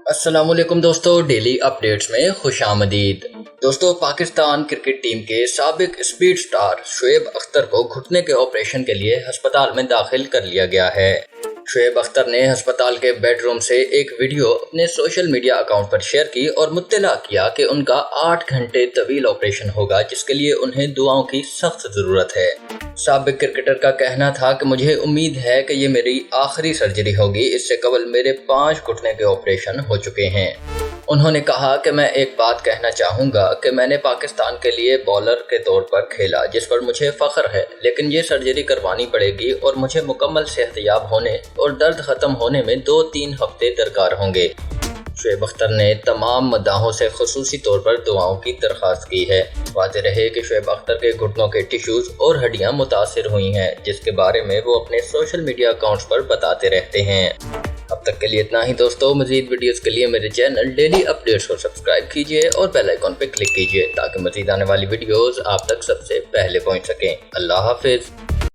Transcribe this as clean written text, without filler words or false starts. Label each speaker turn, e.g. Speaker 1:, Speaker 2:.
Speaker 1: अस्सलाम वालेकुम दोस्तों, डेली अपडेट्स में खुशामदीद। दोस्तों, पाकिस्तान क्रिकेट टीम के साबिक स्पीड स्टार शुएब अख्तर को घुटने के ऑपरेशन के लिए अस्पताल में दाखिल कर लिया गया है। शुएब अख्तर ने अस्पताल के बेडरूम से एक वीडियो अपने सोशल मीडिया अकाउंट पर शेयर की और मुत्तला किया कि उनका 8 घंटे तवील ऑपरेशन होगा, जिसके लिए उन्हें दुआओं की सख्त ज़रूरत है। साबिक क्रिकेटर का कहना था कि मुझे उम्मीद है कि ये मेरी आखिरी सर्जरी होगी। इससे कबल मेरे 5 घुटने के ऑपरेशन हो चुके हैं। उन्होंने कहा कि मैं एक बात कहना चाहूँगा कि मैंने पाकिस्तान के लिए बॉलर के तौर पर खेला, जिस पर मुझे फ़ख्र है, लेकिन ये सर्जरी करवानी पड़ेगी और मुझे मुकम्मल सेहतयाब होने और दर्द ख़त्म होने में 2-3 हफ्ते दरकार होंगे। शुएब अख्तर ने तमाम मद्दाहों से खुसूसी तौर पर दुआओं की दरख्वास्त की है। वाज़ेह रहे कि शुएब अख्तर के घुटनों के टिश्यूज़ और हड्डियाँ मुतासिर हुई हैं, जिसके बारे में वो अपने सोशल मीडिया अकाउंट्स पर बताते रहते हैं। अब तक के लिए इतना ही दोस्तों। मज़ीद वीडियोस के लिए मेरे चैनल डेली अपडेट्स को सब्सक्राइब कीजिए और बेल आइकॉन पर क्लिक कीजिए ताकि मज़ीद आने वाली वीडियोस आप तक सबसे पहले पहुंच सकें। अल्लाह हाफिज़।